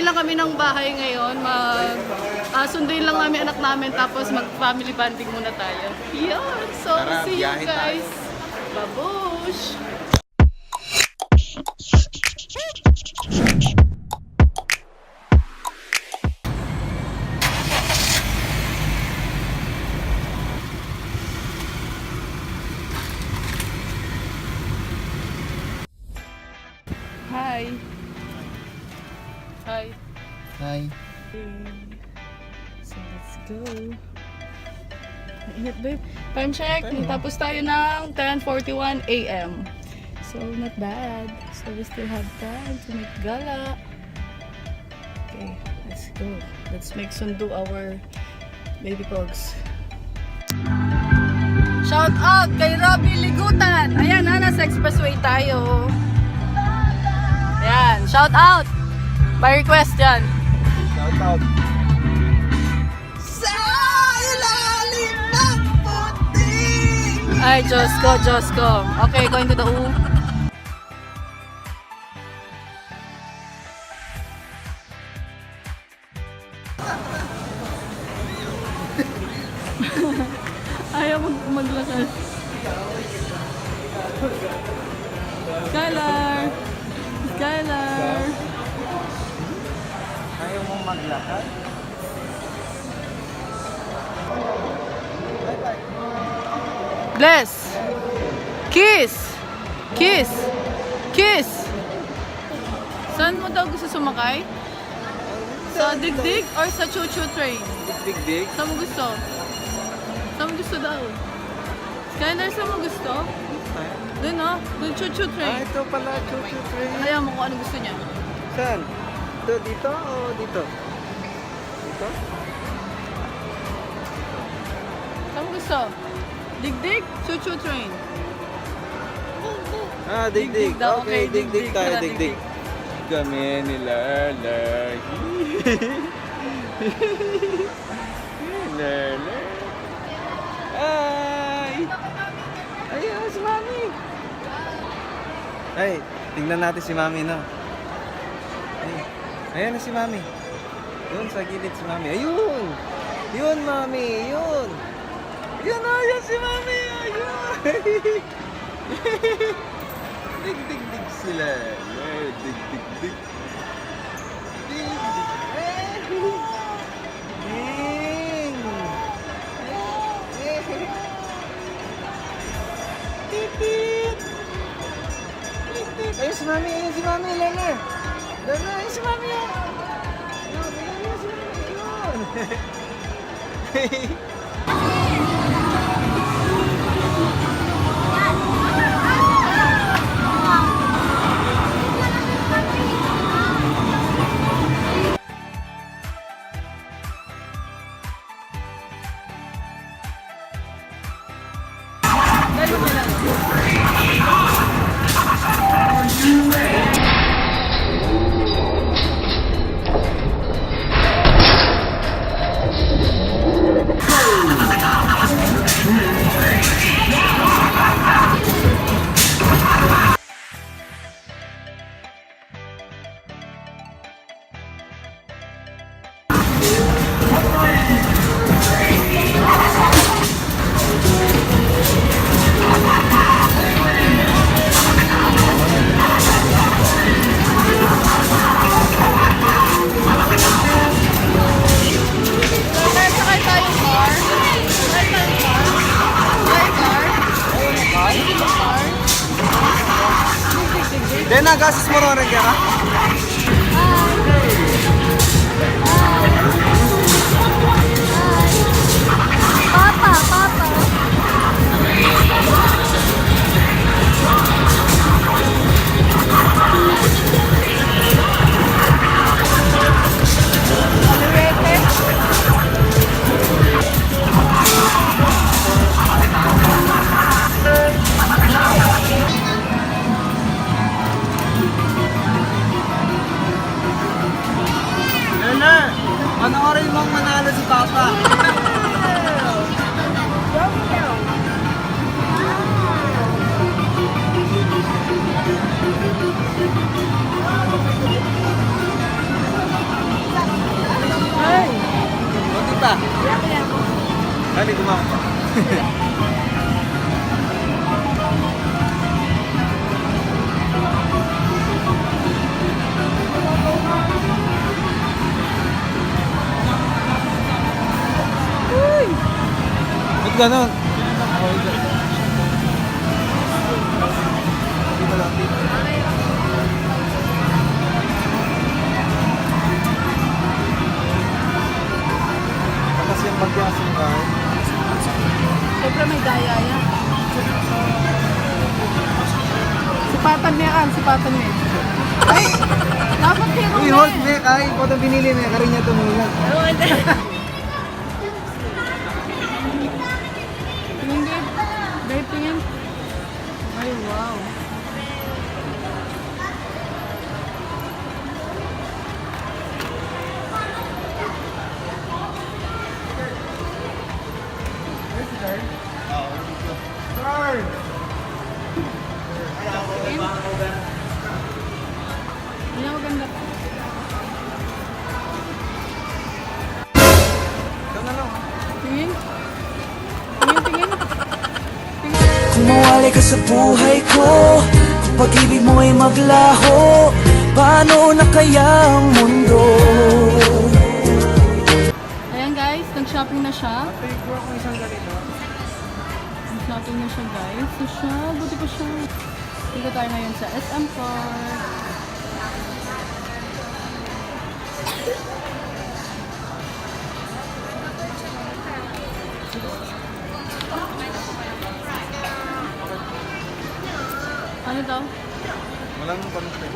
Uuwi lang kami ng bahay ngayon. Sunduin lang namin anak namin tapos mag-family bonding muna tayo. Yun! So, Tara, see you biyahe guys! Babush! Hi! Hi! Hi. So, let's go. Ingat, babe. Time check. Tapos tayo ng 10:41 a.m. So, not bad. So, we still have time to make gala. Okay, let's go. Let's make sundo our baby pogs. Shout out kay Robby Ligutan. Ayan na, nasa expressway tayo. Ayan, shout out. By request yan. Shout out. Sa ilalim ng puting. Ay, Diyos ko, Diyos ko. Okay, going to the U. Ayaw maglakad. Skylar! Skylar! Ayaw mong maglakad? Bless! Kiss! Kiss! Kiss! Saan mo daw gusto sumakay? Sa digdig or sa choo-choo train? Dig. Saan mo gusto? Saan mo gusto daw? Skylar, saan mo gusto? Doon o, doon choo-choo train. Ito pala, choo-choo train. Ayaw mo kung ano gusto niya. Saan? Ito, dito o dito? Dito? Saan mo gusto? Digdig, choo-choo train. Dig. Dig daw, okay, Okay, dig tayo, Tara, dig. Kami ni Lala. Lala. Ay! Ayun, si Mami. Ay, tingnan natin si Mami, no? Ay, ayan na si Mami. Yun, sa gilid si Mami. Ayun! Yun, Mami, yun! Yun, ayun si Mami! Ayun! Dig sila. Dig. Dig. Ding! Titit! Ayun si Mami, Lala! Lala, ayun si Mami, oh! Ayun si Mami, yun! Dena, gasis mo rin kaya? Papa. Panoorin mong manalo si Papa. ma'am. Ba't ganon? Dito lang, dito. Takas yung pagyasin ka. Siyempre may daya yan. Sipatan niya kan, sipatan niya. Ay! Dapat hero Uy, na hold, eh. Nek. Ay, ikaw itong binili, Nek. Karin niya tumulat. Tingin, babe. Babe, tingin. Ay, wow. Hindi ako ganda. Ito na lang. Tingin. Tingin, tingin. Tingin. Kung mawali ka sa buhay ko, kung pag-ibig mo ay maglaho, paano na kaya ang mundo? Ayan guys, nag-shopping na siya. Take ko ako isang ganito. Nag-shopping na siya guys. So siya, buti pa siya. Dito tayo ngayon sa SM Park. Ano daw? Walang panutay.